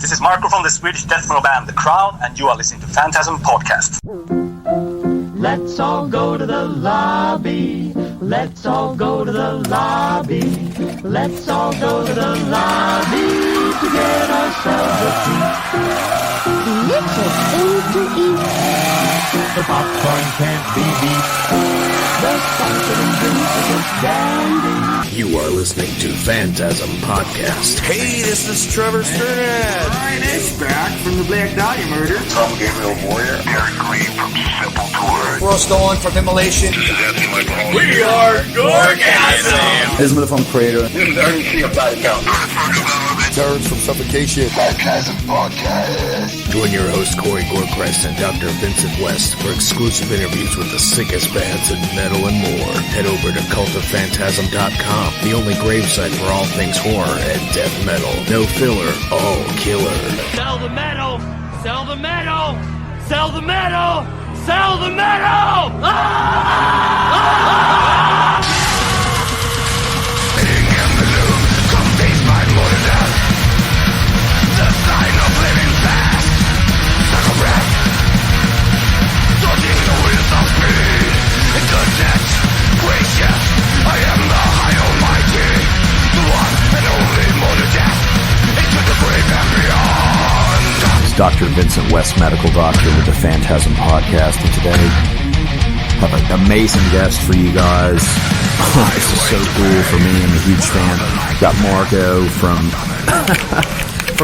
This is Marko from the Swedish death metal band The Crown, and you are listening to FANTASM Podcast. Let's all go to the lobby. Let's all go to the lobby. Let's all go to the lobby to get ourselves a treat. Little things to eat. The popcorn can't be beat. The sparkling drinks are just dandy. You are listening to FANTASM Podcast. Hey, this is Trevor Sternad. Ryan is back from the Black Dahlia murder. Tom Gabriel Warrior. Eric Green from Sepultura. Ross Dolan from Immolation. We are Gorgasm! Ism from Creator. This is RNC of Body Count. Terrence from Suffocation. FANTASM Podcast. Join your host Corey Gorchrist and Dr. Vincent West for exclusive interviews with the sickest bands in metal and more. Head over to cultoffphantasm.com, the only gravesite for all things horror and death metal. No filler, all killer. Sell the metal! Sell the metal! Sell the metal! Sell the metal! Dr. Vincent West, medical doctor with the Phantasm Podcast, and today I have an amazing guest for you guys. This is so cool for me. I'm a huge fan. Got Marko from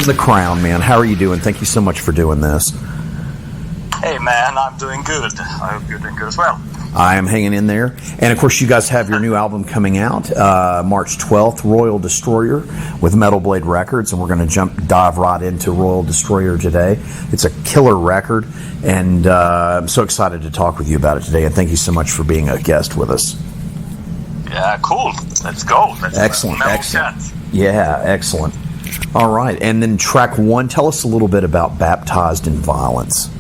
The Crown, man. How are you doing? Thank you so much for doing this. Hey man, I'm doing good. I hope you're doing good as well. I am hanging in there. And of course, you guys have your new album coming out March 12th, Royal Destroyer, with Metal Blade Records. And we're going to dive right into Royal Destroyer today. It's a killer record. And I'm so excited to talk with you about it today. And thank you so much for being a guest with us. Yeah, cool. Let's go. Excellent. Chat. Yeah, excellent. All right. And then track one, tell us a little bit about Baptized in Violence.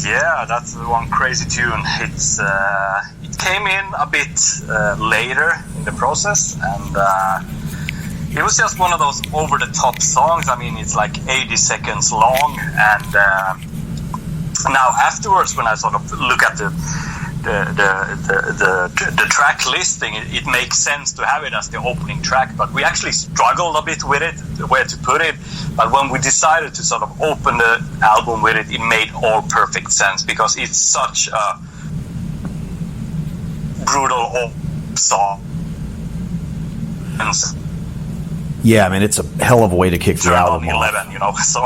Yeah, that's one crazy tune. It came in a bit later in the process, and it was just one of those over-the-top songs. I mean, it's like 80 seconds long, and now afterwards, when I sort of look at the track listing, it makes sense to have it as the opening track, but we actually struggled a bit with it, where to put it. But when we decided to sort of open the album with it, it made all perfect sense, because it's such a brutal song. Yeah, I mean, it's a hell of a way to kick the album off. 11, you know. So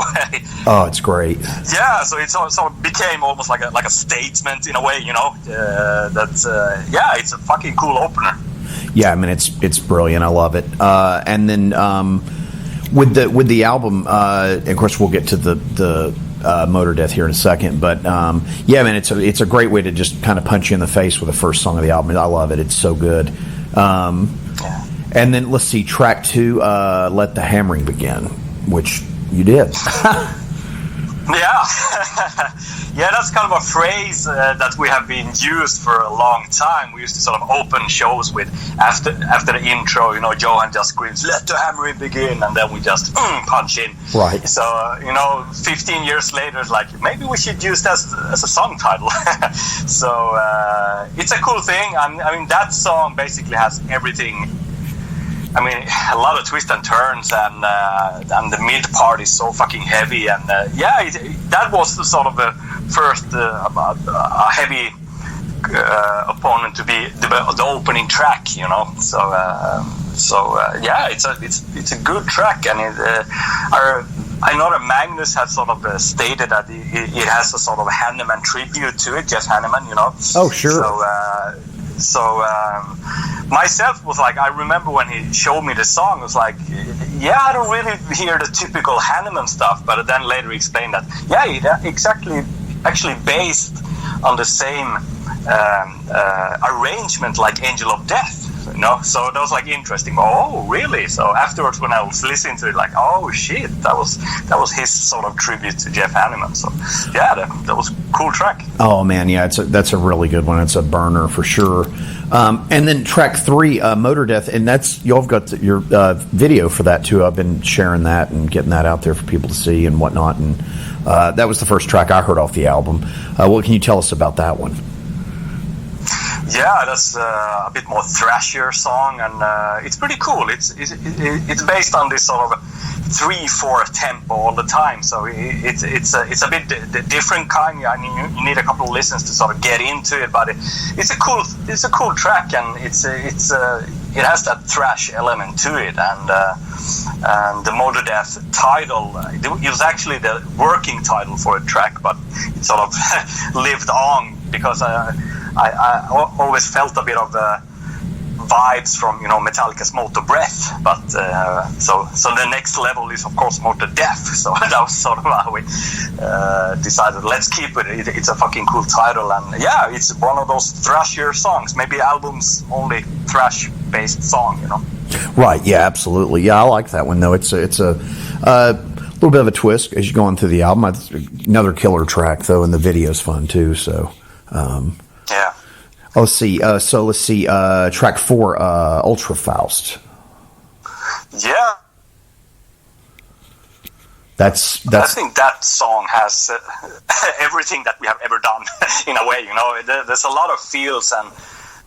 oh, it's great. Yeah, so it sort of became almost like a statement in a way, you know. Yeah, it's a fucking cool opener. Yeah, I mean, it's brilliant. I love it. And then with the album, of course, we'll get to the Motor Death here in a second. But yeah, I mean, it's a great way to just kind of punch you in the face with the first song of the album. I love it. It's so good. And then let's see, track two, Let the Hammering Begin, which you did. Yeah. Yeah, that's kind of a phrase that we have been used for a long time. We used to sort of open shows with, after the intro, you know, Johan just screams, "Let the hammering begin," and then we just punch in. Right. So, you know, 15 years later, it's like, maybe we should use that as a song title. So, it's a cool thing. I mean, that song basically has everything. I mean, a lot of twists and turns, and the mid part is so fucking heavy, and yeah, that was the sort of the first a heavy opponent to be the opening track, you know. So yeah, it's a good track, and I know that Magnus has sort of stated that it has a sort of Hanneman tribute to it, Jeff Hanneman, you know. Oh, sure. So myself was like, I remember when he showed me the song, I was like, yeah, I don't really hear the typical Hanneman stuff, but then later he explained that, yeah, it's actually based on the same arrangement like Angel of Death, you know. So that was like interesting. Oh, really? So afterwards, when I was listening to it, like, oh shit, that was his sort of tribute to Jeff Hanneman. So yeah, that was a cool track. Oh man, yeah, that's a really good one. It's a burner for sure. And then track 3, Motor Death, and that's y'all have got your video for that too. I've been sharing that and getting that out there for people to see and whatnot. And that was the first track I heard off the album. What can you tell us about that one? Yeah, that's a bit more thrashier song, and it's pretty cool. It's based on this sort of 3/4 tempo all the time, so it's a bit different kind. I mean, you need a couple of listens to sort of get into it, but it's a cool track, and it has that thrash element to it, and the Motor Death title, it was actually the working title for a track, but it sort of lived on because I always felt a bit of vibes from Metallica's Motor Breath, but so the next level is of course Motor Death. So that was sort of how we decided let's keep it. It's a fucking cool title, and yeah, it's one of those thrashier songs. Maybe album's only thrash-based song, Right? Yeah, absolutely. Yeah, I like that one though. It's a little bit of a twist as you go on through the album. Another killer track though, and the video's fun too. So. Yeah. Let's see. Track 4, Ultra Faust. Yeah. That's. I think that song has everything that we have ever done in a way. There's a lot of feels, and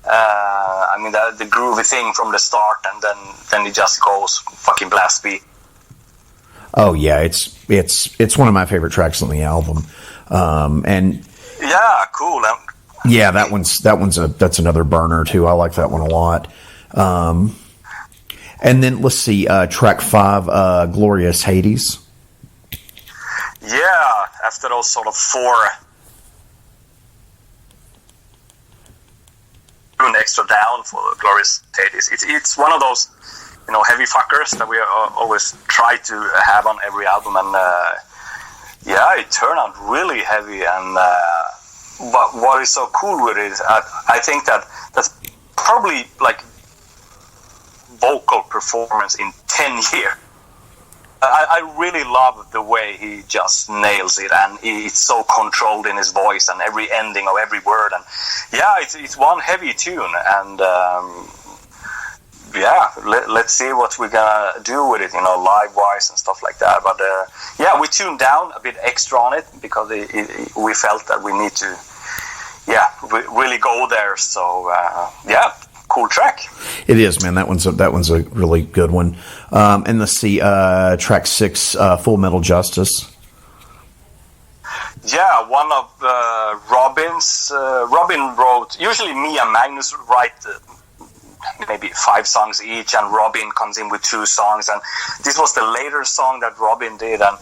I mean the groovy thing from the start, and then it just goes fucking blast beat. Oh yeah, it's one of my favorite tracks on the album, and. Yeah, cool. Yeah, that's another burner too. I like that one a lot. And then let's see, track 5, Glorious Hades. Yeah, after those sort of 4 an extra down for Glorious Hades. It's one of those heavy fuckers that we always try to have on every album, and yeah, it turned out really heavy, and but what is so cool with it is I think that's probably like vocal performance in 10 years. I really love the way he just nails it, and he's so controlled in his voice and every ending of every word, and yeah, it's one heavy tune, and yeah, let's see what we're gonna do with it, live wise and stuff like that. But yeah, we tuned down a bit extra on it because we felt that we need to, really go there. So yeah, cool track. It is, man. That one's a really good one. And let's see, track 6, Full Metal Justice. Yeah, one of Robin's. Robin wrote. Usually, me and Magnus write. Maybe 5 songs each, and Robin comes in with 2 songs, and this was the later song that Robin did, and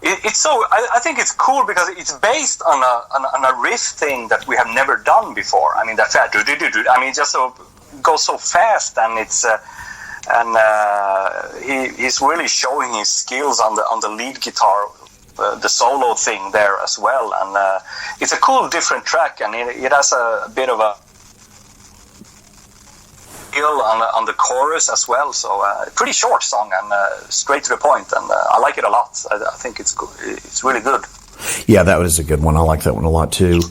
it's so I think it's cool because it's based on a riff thing that we have never done before. I mean, that I mean, it just goes so fast, and it's he's really showing his skills on the lead guitar, the solo thing there as well, and it's a cool different track, and it has a bit of a on the chorus as well, so pretty short song and straight to the point, and I like it a lot. I think it's good. It's really good. Yeah, that was a good one. I like that one a lot too.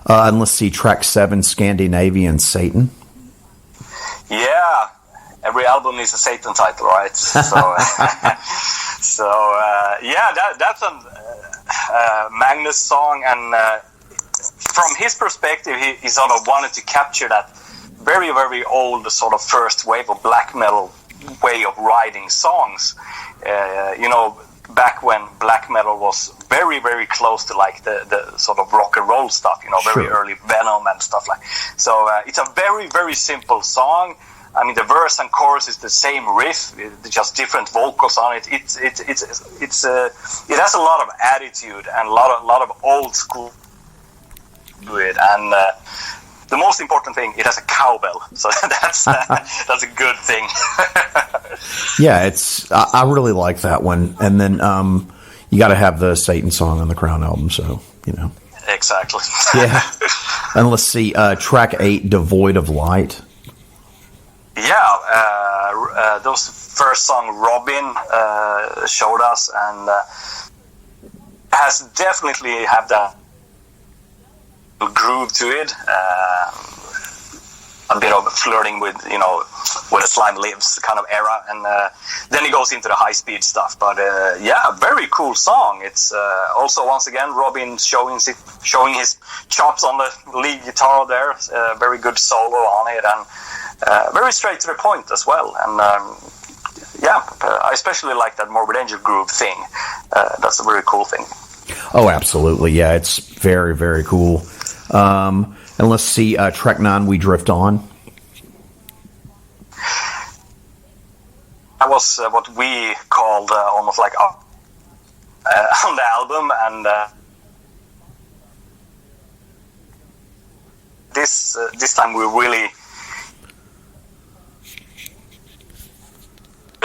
And let's see, track 7, Scandinavian Satan. Yeah, every album needs a Satan title, right? So, yeah, that's a Magnus song, and from his perspective, he sort of wanted to capture that very, very old sort of first wave of black metal way of writing songs. Back when black metal was very, very close to like the sort of rock and roll stuff, very early Venom and stuff like. So it's a very, very simple song. I mean, the verse and chorus is the same riff, just different vocals on it. It has a lot of attitude and a lot of old school to it, and the most important thing, it has a cowbell, so that's a good thing. Yeah, I really like that one, and then you got to have the Satan song on the Crown album, so Exactly. Yeah, and let's see, track 8, Devoid of Light. Yeah, those first song Robin showed us, and has definitely have that groove to it. a bit of flirting with, where the slime lives kind of era, and then he goes into the high-speed stuff. But very cool song. It's also, once again, Robin showing his chops on the lead guitar there. Very good solo on it, and very straight to the point as well. And I especially like that Morbid Angel groove thing. That's a very cool thing. Oh, absolutely. Yeah, it's very, very cool. And let's see, track 9, We Drift On. That was what we called almost like on the album, and this time we really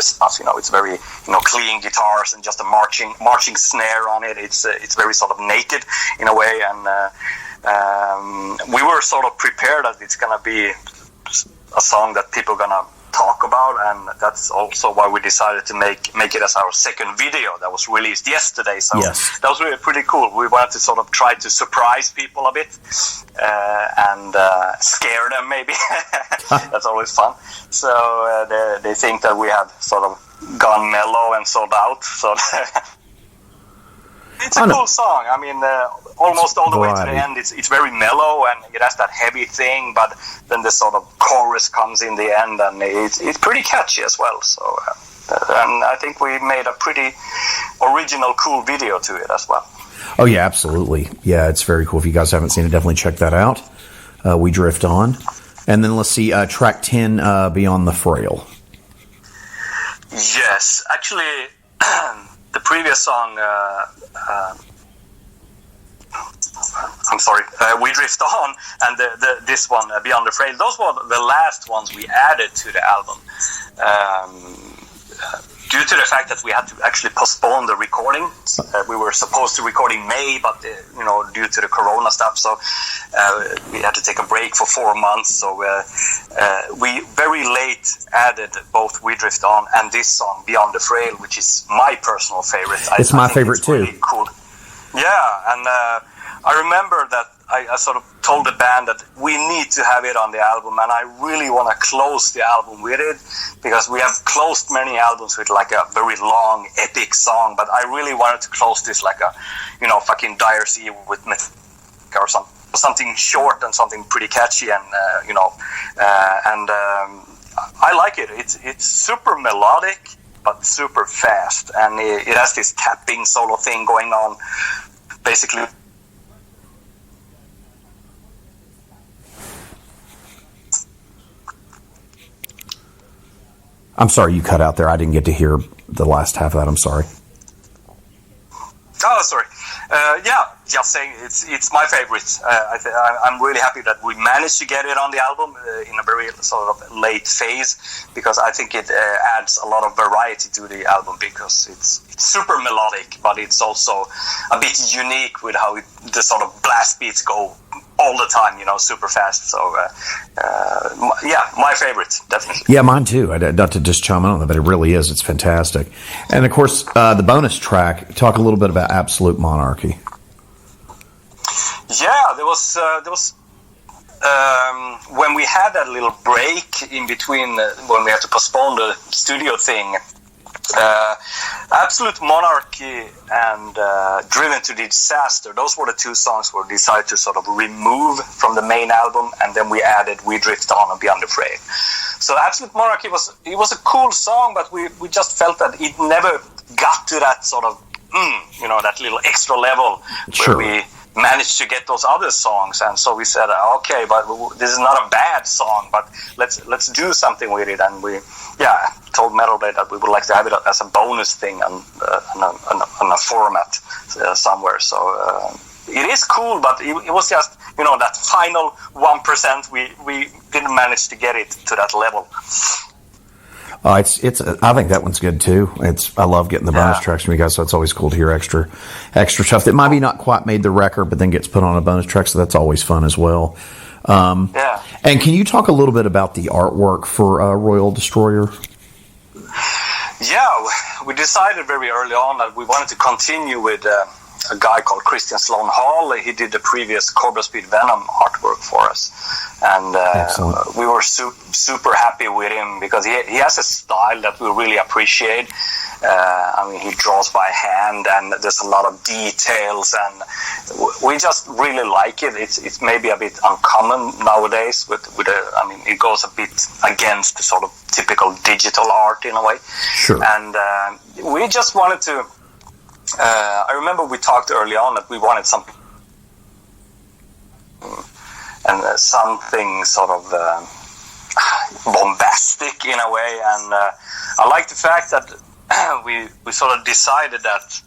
stuff. It's very clean guitars and just a marching snare on it. It's very sort of naked in a way, and we were sort of prepared that it's gonna be a song that people are gonna talk about, and that's also why we decided to make it as our second video that was released yesterday. So yes. That was really pretty cool. We wanted to sort of try to surprise people a bit and scare them maybe. That's always fun. So they think that we have sort of gone mellow and sold out. So it's a cool song. I mean, almost all the way to the end, it's very mellow, and it has that heavy thing, but then the sort of chorus comes in the end, and it's pretty catchy as well. So, and I think we made a pretty original, cool video to it as well. Oh, yeah, absolutely. Yeah, it's very cool. If you guys haven't seen it, definitely check that out. We Drift On. And then let's see, track 10, Beyond the Frail. Yes, actually, the previous song... I'm sorry, We Drift On, and this one, Beyond the Frail, those were the last ones we added to the album. Due to the fact that we had to actually postpone the recording. We were supposed to record in May, but due to the Corona stuff, so we had to take a break for 4 months. So we very late added both We Drift On and this song, Beyond the Frail, which is my personal favorite. It's my favorite too. Really cool. Yeah, and I remember that I sort of told the band that we need to have it on the album, and I really want to close the album with it, because we have closed many albums with like a very long, epic song, but I really wanted to close this like a, fucking Dire Sea with Metallica or something short and something pretty catchy, and I like it. It's super melodic, but super fast, and it has this tapping solo thing going on, basically. I'm sorry, you cut out there. I didn't get to hear the last half of that. I'm sorry. Oh, sorry. Just saying it's my favorite. I'm really happy that we managed to get it on the album in a very sort of late phase, because I think it adds a lot of variety to the album, because it's super melodic, but it's also a bit unique with how the sort of blast beats go all the time, super fast. So, my favorite, definitely. Yeah, mine too. Not to just chime in on that, but it really is. It's fantastic. And of course, the bonus track, talk a little bit about Absolute Monarchy. Yeah, there was when we had that little break in between when we had to postpone the studio thing. Absolute Monarchy and Driven to Disaster, those were the two songs we decided to sort of remove from the main album, and then we added We Drift On and Beyond the Frail. So Absolute Monarchy was a cool song, but we just felt that it never got to that sort of that little extra level where we managed to get those other songs, and so we said, okay, but this is not a bad song, but let's do something with it, and we told Metal Blade that we would like to have it as a bonus thing on a format somewhere. So it is cool, but it was just that final 1% we didn't manage to get it to that level. I think that one's good too. I love getting the bonus tracks from you guys, so it's always cool to hear extra stuff that might be not quite made the record, but then gets put on a bonus track. So that's always fun as well. And can you talk a little bit about the artwork for Royal Destroyer? Yeah, we decided very early on that we wanted to continue with a guy called Christian Sloan Hall. He did the previous Cobra Speed Venom artwork for us, and we were super happy with him because he has a style that we really appreciate. I mean, he draws by hand, and there's a lot of details, and we just really like it. It's maybe a bit uncommon nowadays. I mean, it goes a bit against the sort of typical digital art in a way. Sure. And we just wanted to. I remember we talked early on that we wanted something, and something sort of bombastic in a way. And I like the fact that we sort of decided that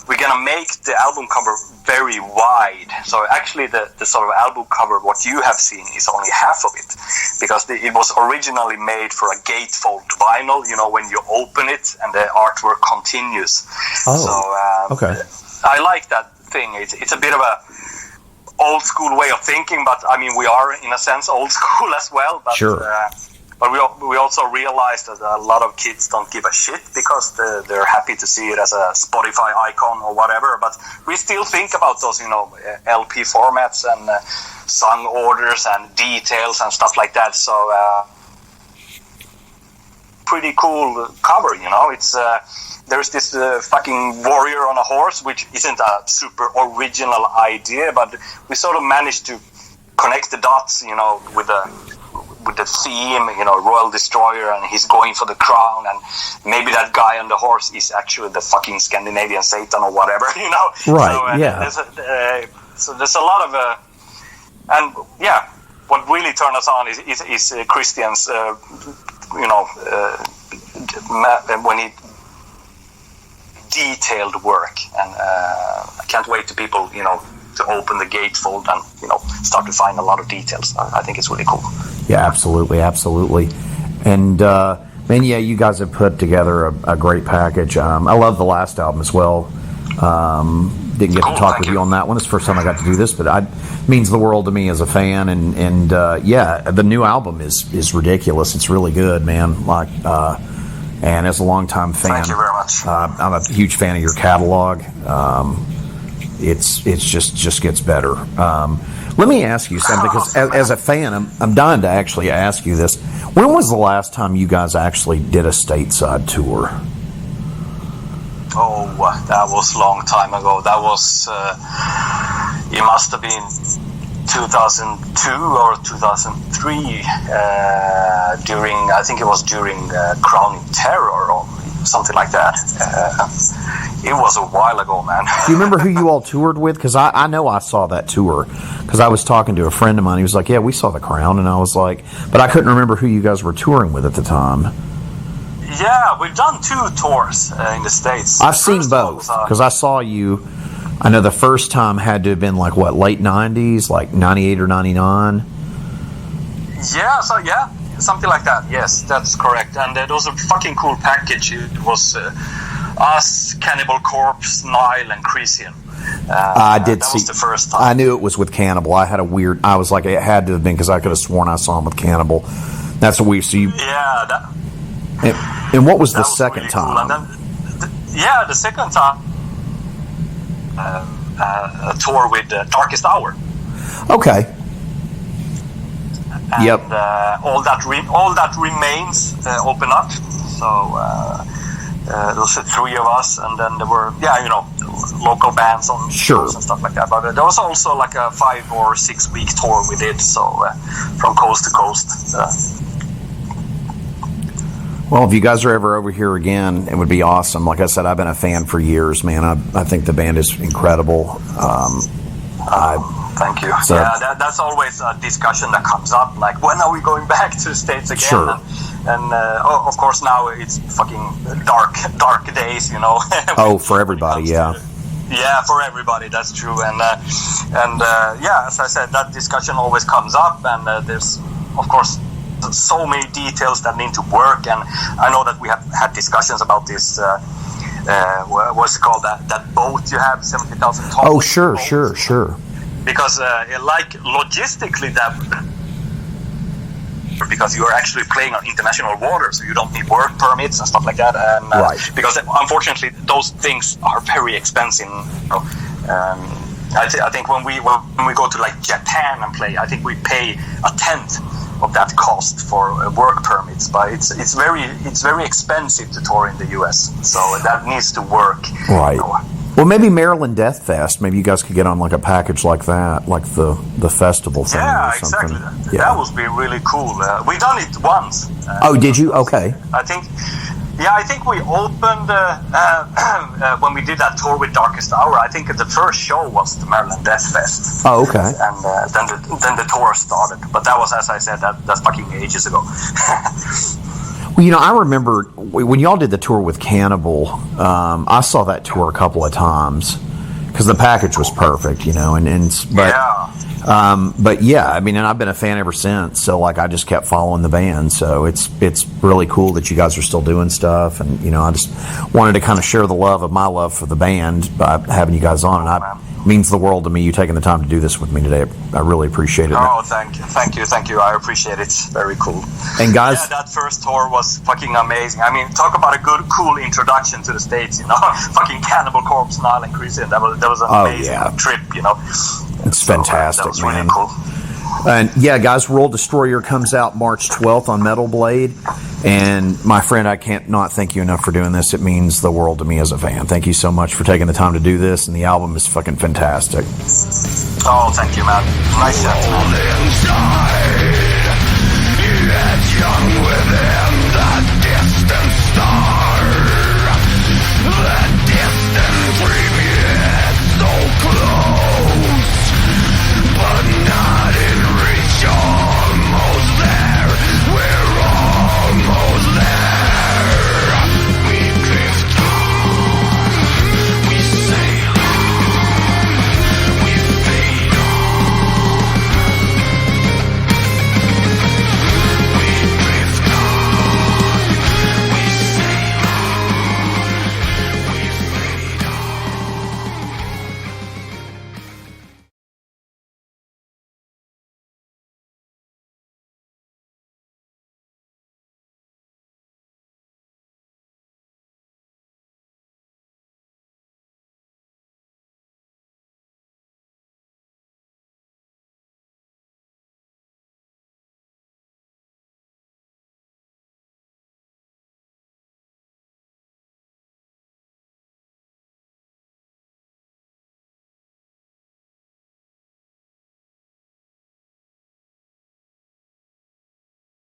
we're gonna make the album cover very wide. So actually the sort of album cover, what you have seen, is only half of it, because it was originally made for a gatefold vinyl, you know, when you open it and the artwork continues. Okay. I like that thing. It's a bit of a old school way of thinking, but I mean, we are in a sense old school as well. But, sure. But we also realized that a lot of kids don't give a shit because they're happy to see it as a Spotify icon or whatever. But we still think about those, you know, LP formats and song orders and details and stuff like that. So pretty cool cover, you know. It's there's this fucking warrior on a horse, which isn't a super original idea, but we sort of managed to connect the dots, you know, with the theme, you know, Royal Destroyer, and he's going for the crown, and maybe that guy on the horse is actually the fucking Scandinavian Satan or whatever, you know. Right. Yeah. So there's a lot of, and yeah, what really turned us on is Christian's, you know, when he detailed work, and I can't wait to people, you know, to open the gatefold and, you know, start to find a lot of details. I think it's really cool. Yeah, absolutely. And man, yeah, you guys have put together a great package. I love the last album as well. Didn't get to talk with you on that one. It's the first time I got to do this, but it means the world to me as a fan. And yeah, the new album is ridiculous. It's really good, man. Like, and as a longtime fan, thank you very much. I'm a huge fan of your catalog. It's just gets better. Let me ask you something, because as a fan, I'm dying to actually ask you this. When was the last time you guys actually did a stateside tour? Oh, that was a long time ago. That was, it must have been 2002 or 2003, I think it was during Crowning Terror or something like that. It was a while ago, man. Do you remember who you all toured with? Because I know I saw that tour, because I was talking to a friend of mine. He was like, yeah, we saw The Crown. And I was like, but I couldn't remember who you guys were touring with at the time. Yeah, we've done 2 tours in the States. I've seen both, because I saw you. I know the first time had to have been like, what, late 90s, like 98 or 99? Yeah, something like that. Yes, that's correct. And it was a fucking cool package. It was us, Cannibal Corpse, Nile, and Christian. I did that see. Was the first time. I knew it was with Cannibal. I was like, it had to have been, because I could have sworn I saw him with Cannibal. That's what we see. Yeah. And what was the second really time? Cool. And then, the second time, a tour with Darkest Hour. Okay. And, yep. All that remains open up. So those are 3 of us, and then there were local bands on shows and stuff like that. But there was also like a 5 or 6 week tour we did. So from coast to coast. Well, if you guys are ever over here again, it would be awesome. Like I said, I've been a fan for years, man. I think the band is incredible. Thank you. So, yeah, that's always a discussion that comes up. Like, when are we going back to the States again? Sure. And of course, now it's fucking dark days, you know. Oh, for everybody, yeah. Yeah, for everybody, that's true. And as I said, that discussion always comes up, and there's, of course, so many details that need to work. And I know that we have had discussions about this. What's it called? That boat you have, 70,000 tons. Oh, sure. Because like logistically because you are actually playing on international water, so you don't need work permits and stuff like that. And because unfortunately those things are very expensive. I think when we go to like Japan and play, I think we pay 1/10 of that cost for work permits, but it's very expensive to tour in the US, so that needs to work. Right. Well, maybe Maryland Death Fest. Maybe you guys could get on like a package like that, like the festival thing. Yeah, or something. exactly. That would be really cool. We done it once. Oh, did you? Okay. I think we opened when we did that tour with Darkest Hour. I think the first show was the Maryland Death Fest. Oh, okay. And then the tour started. But that was, as I said, that's fucking ages ago. Well, I remember when y'all did the tour with Cannibal. I saw that tour a couple of times because the package was perfect, but yeah, I mean, and I've been a fan ever since. So like, I just kept following the band. So it's really cool that you guys are still doing stuff, and I just wanted to kind of share the love of my love for the band by having you guys on, and it means the world to me. You taking the time to do this with me today, I really appreciate it. Oh, thank you. I appreciate it. Very cool. And guys, yeah, that first tour was fucking amazing. I mean, talk about a cool introduction to the States. Fucking Cannibal Corpse, Nile and Christian. That was an amazing trip. It's fantastic, that was man. Really cool. And yeah, guys, World Destroyer comes out March 12th on Metal Blade. And my friend, I can't not thank you enough for doing this. It means the world to me as a fan. Thank you so much for taking the time to do this. And the album is fucking fantastic. Oh, thank you, man. Nice shot, man. Inside, yet young within that